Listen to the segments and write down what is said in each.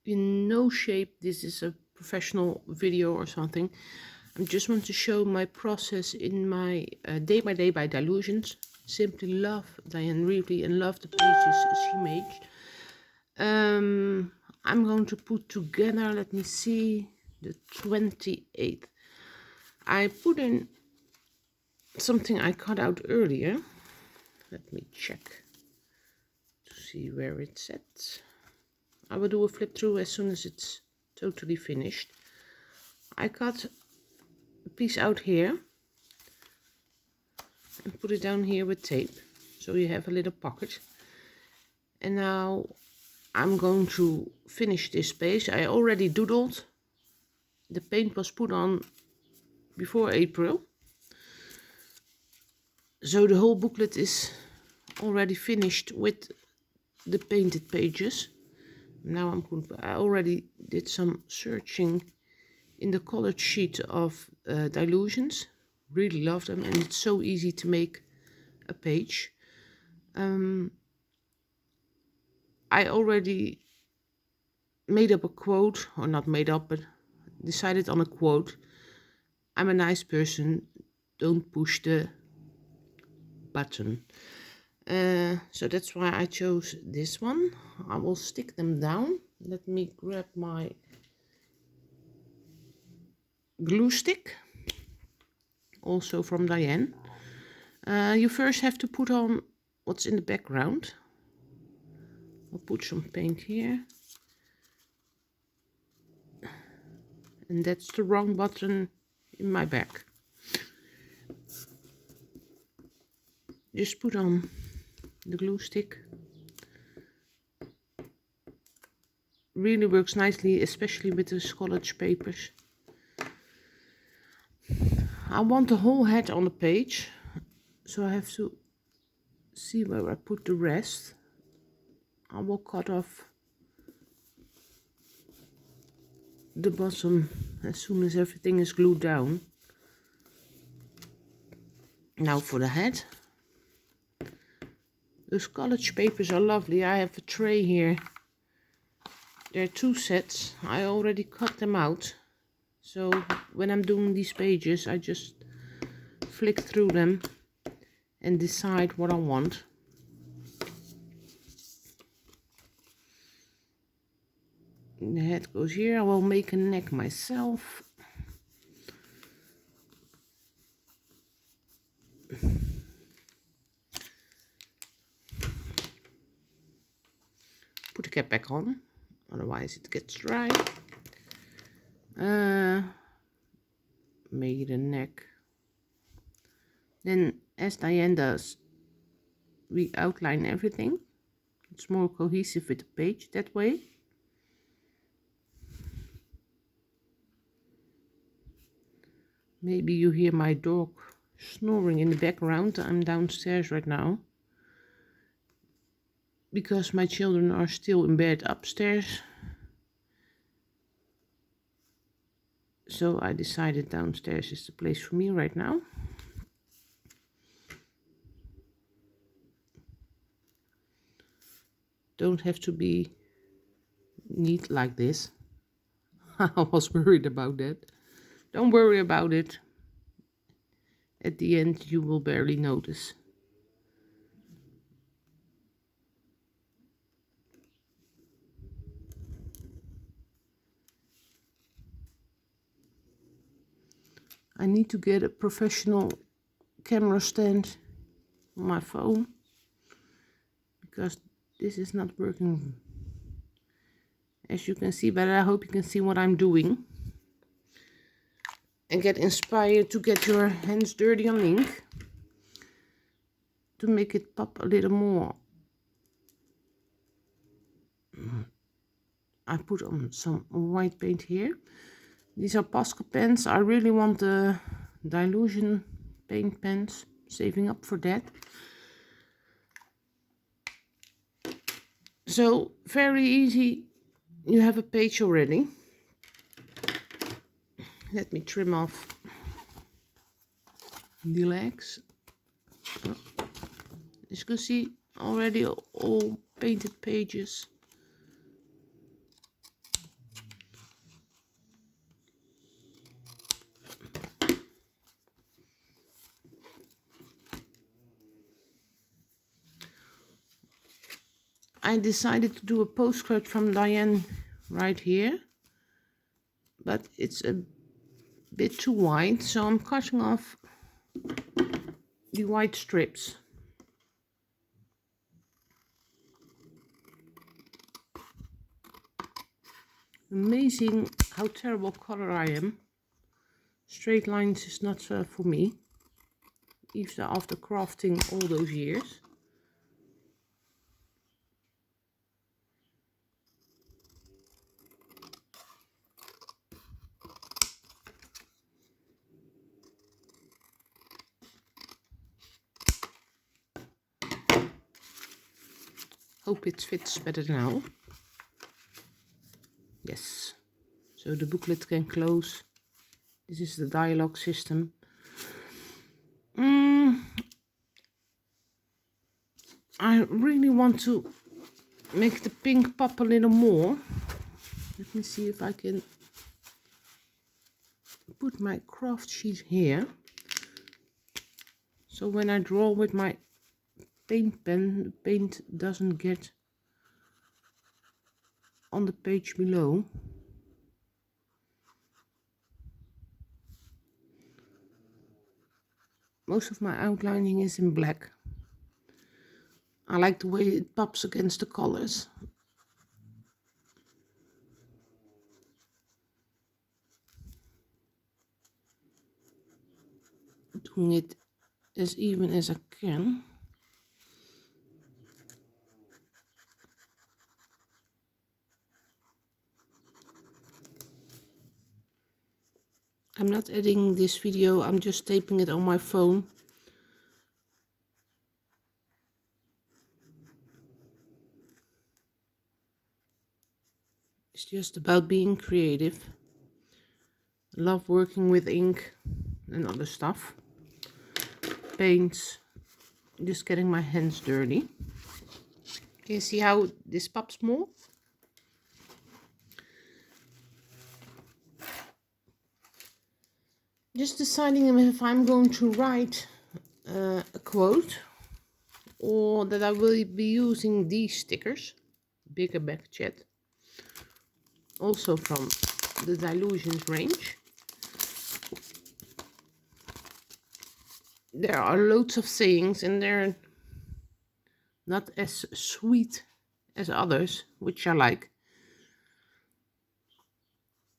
in no shape this is a professional video or something. I just want to show my process in my day by day by Dylusions. Simply love Diane Reevely and love the pages she makes. I'm going to put together, let me see, the 28th. I put in something I cut out earlier. Let me check to see where it's at. I will do a flip through as soon as it's totally finished. I cut a piece out here and put it down here with tape, so you have a little pocket. And now I'm going to finish this page. I already doodled. The paint was put on before April, so the whole booklet is already finished with the painted pages. Now I already did some searching in the colored sheet of Dylusions. Really love them, and it's so easy to make a page. I already made up a quote, or not made up, but decided on a quote. I'm a nice person, don't push the button. So that's why I chose this one. I will stick them down. Let me grab my glue stick, also from Diane. You first have to put on what's in the background. I'll put some paint here. And that's the wrong button in my bag. Just put on the glue stick. Really works nicely, especially with the collage papers. I want the whole head on the page, so I have to see where I put the rest. I will cut off the bottom as soon as everything is glued down. Now for the head. Those collage papers are lovely. I have a tray here. There are 2 sets. I already cut them out. So when I'm doing these pages, I just flick through them and decide what I want. The head goes here. I will make a neck myself. Put the cap back on, otherwise it gets dry. Made a neck. Then, as Diane does, we outline everything. It's more cohesive with the page that way. Maybe you hear my dog snoring in the background. I'm downstairs right now because my children are still in bed upstairs. So I decided downstairs is the place for me right now. Don't have to be neat like this. I was worried about that. Don't worry about it. At the end you will barely notice. I need to get a professional camera stand on my phone because this is not working, as you can see, but I hope you can see what I'm doing and get inspired to get your hands dirty on ink to make it pop a little more. I put on some white paint here. These are Posca pens. I really want the Dylusion paint pens, saving up for that. So very easy, you have a page already. Let me trim off the legs. As you can see, already all painted pages. I decided to do a postcard from Diane right here, but it's a bit too wide, so I'm cutting off the white strips. Amazing how terrible color I am. Straight lines is not for me, even after crafting all those years. Hope it fits better now. Yes, so the booklet can close. This is the dialogue system. I really want to make the pink pop a little more. Let me see if I can put my craft sheet here. So when I draw with my paint pen, the paint doesn't get on the page below. Most of my outlining is in black. I like the way it pops against the colors. Doing it as even as I can. I'm not editing this video, I'm just taping it on my phone. It's just about being creative. I love working with ink and other stuff. Paints, just getting my hands dirty. Can you see how this pops more? Just deciding if I'm going to write a quote or that I will be using these stickers. Bigger back chat. Also from the Dylusions range. There are loads of sayings and they're not as sweet as others, which I like.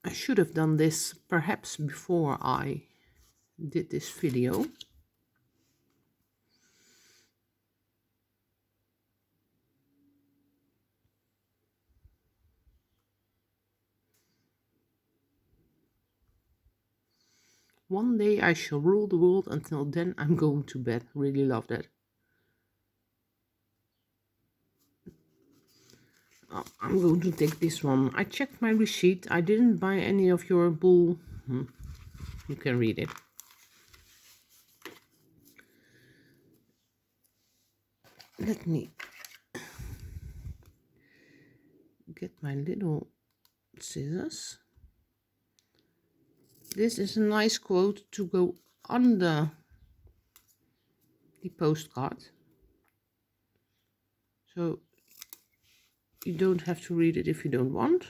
I should have done this perhaps before I did this video. One day I shall rule the world, until then I'm going to bed. Really love that. Oh, I'm going to take this one. I checked my receipt. I didn't buy any of your bull. You can read it. Let me get my little scissors. This is a nice quote to go under the postcard. So you don't have to read it if you don't want.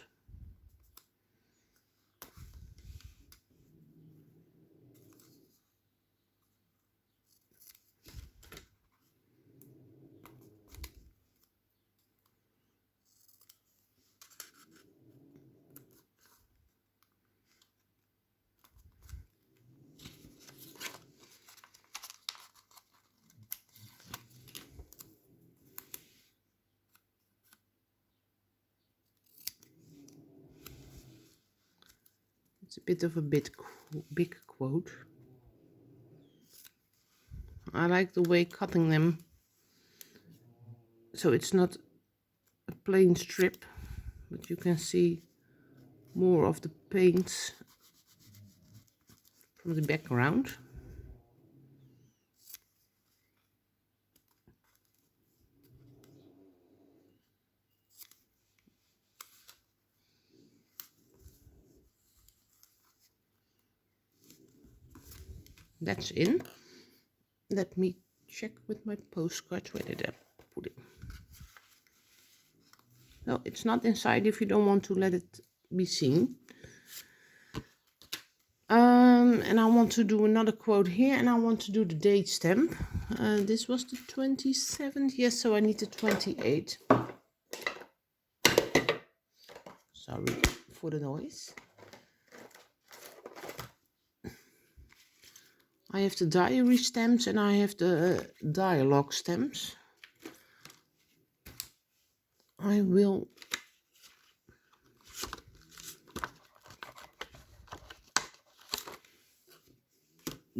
It's a bit of a big quote. I like the way cutting them so it's not a plain strip, but you can see more of the paints from the background. That's in. Let me check with my postcard. Where did I put it? So it's not inside if you don't want to let it be seen. And I want to do another quote here, and I want to do the date stamp. This was the 27th, yes, so I need the 28th. Sorry for the noise. I have the diary stamps and I have the dialogue stamps. I will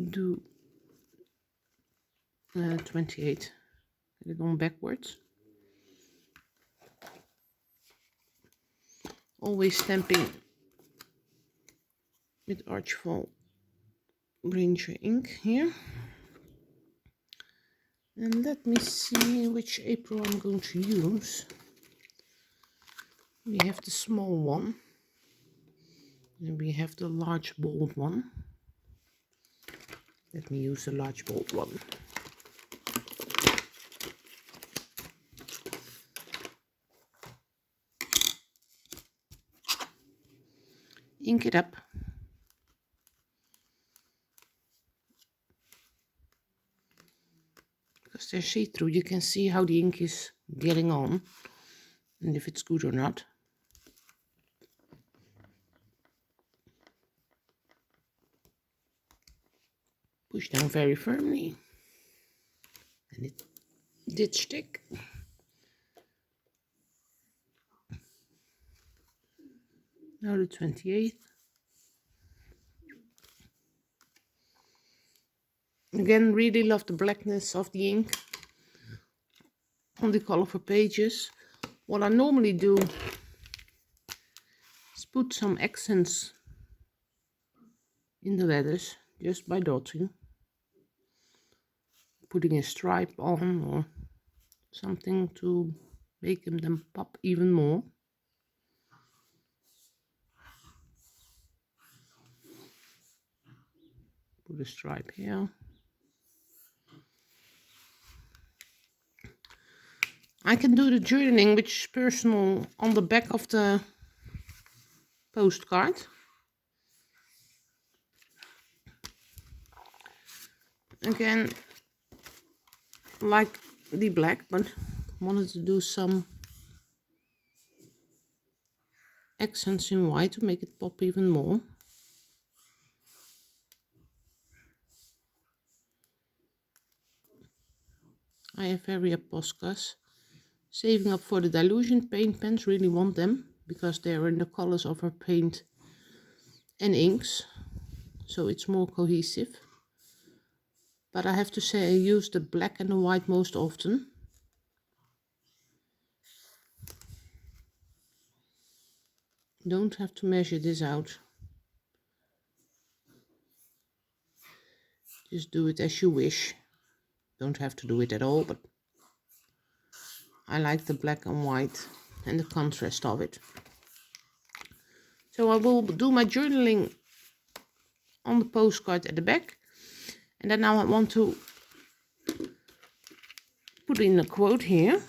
do 28. Get it on backwards. Always stamping with Archibald Ranger ink here. And let me see which April I'm going to use. We have the small one. And we have the large bold one. Let me use the large bold one. Ink it up. Because they're see-through, you can see how the ink is getting on and if it's good or not. Push down very firmly. And it did stick. Now the 28th. Again, really love the blackness of the ink on the colorful pages. What I normally do is put some accents in the letters just by dotting. Putting a stripe on or something to make them pop even more. Put a stripe here. I can do the journaling, which is personal, on the back of the postcard. Again, like the black, but wanted to do some accents in white to make it pop even more. I have area postcards. Saving up for the Dylusion paint pens, really want them because they're in the colors of our paint and inks, so it's more cohesive. But I have to say I use the black and the white most often. Don't have to measure this out. Just do it as you wish. Don't have to do it at all, but I like the black and white and the contrast of it. So I will do my journaling on the postcard at the back. And then now I want to put in a quote here.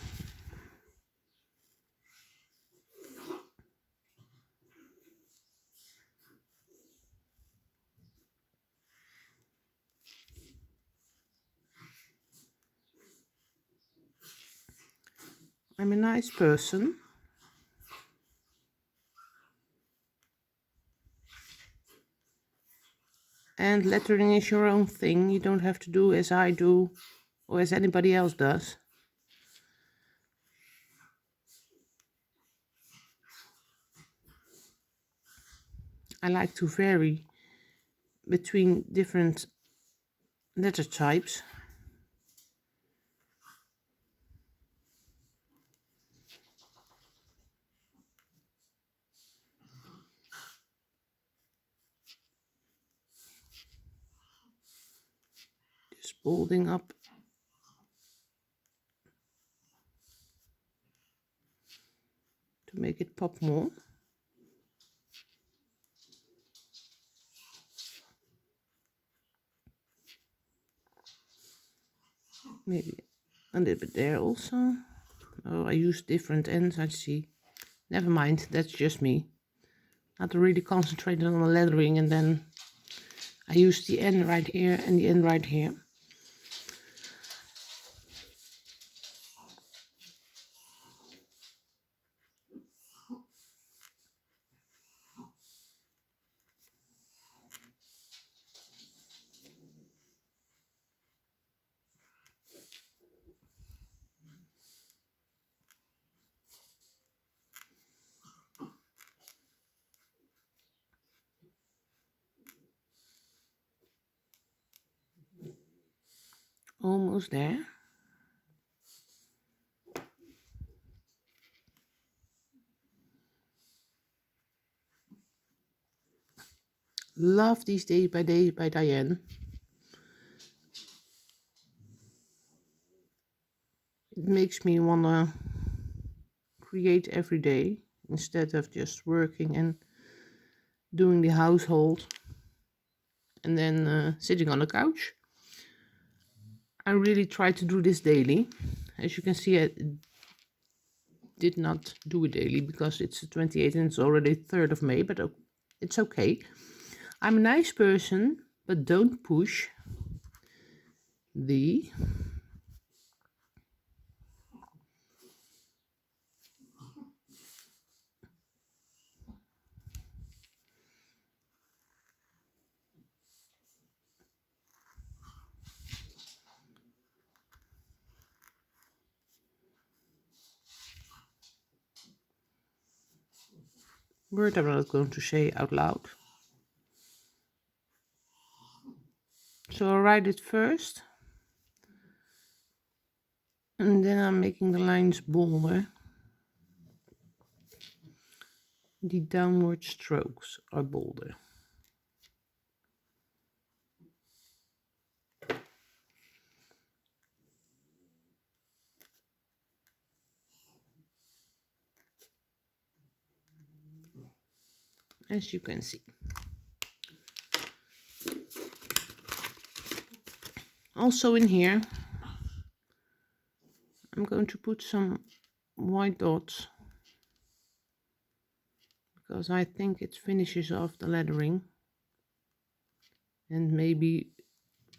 I'm a nice person. And lettering is your own thing. You don't have to do as I do or as anybody else does. I like to vary between different letter types. Just bolding up. To make it pop more. Maybe a little bit there also. Oh, I use different ends, I see. Never mind, that's just me. I have to really concentrate on the lettering, and then I use the end right here and the end right here. Almost there. Love these Day by Diane. It makes me want to create every day instead of just working and doing the household and then sitting on the couch. I really try to do this daily. As you can see, I did not do it daily because it's the 28th and it's already 3rd of May, but it's okay. I'm a nice person, but don't push the word I'm not going to say out loud. So I'll write it first, and then I'm making the lines bolder. The downward strokes are bolder. As you can see. Also in here, I'm going to put some white dots because I think it finishes off the lettering, and maybe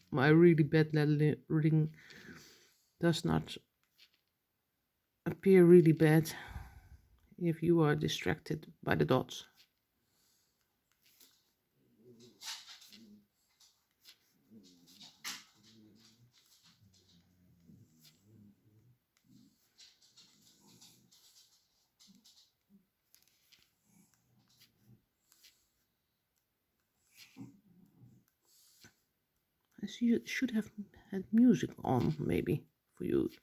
my really bad lettering does not appear really bad if you are distracted by the dots. I see you should have had music on, maybe, for you. It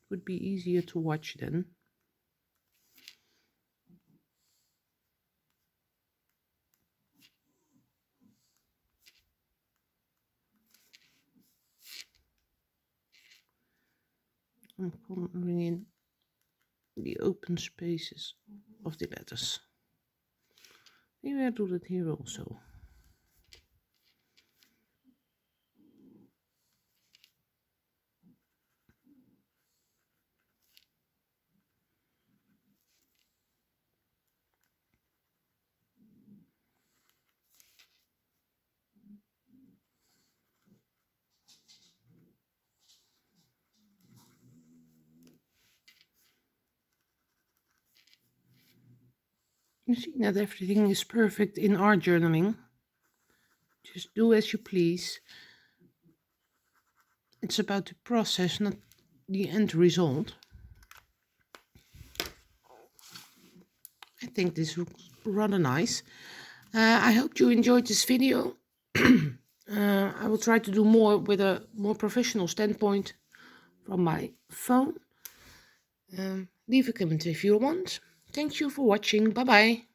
would be easier to watch then. I'm coloring in the open spaces of the letters. Maybe I do that here also. You see, not everything is perfect in art journaling. Just do as you please. It's about the process, not the end result. I think this looks rather nice. I hope you enjoyed this video. I will try to do more with a more professional standpoint from my phone. Leave a comment if you want. Thank you for watching. Bye bye.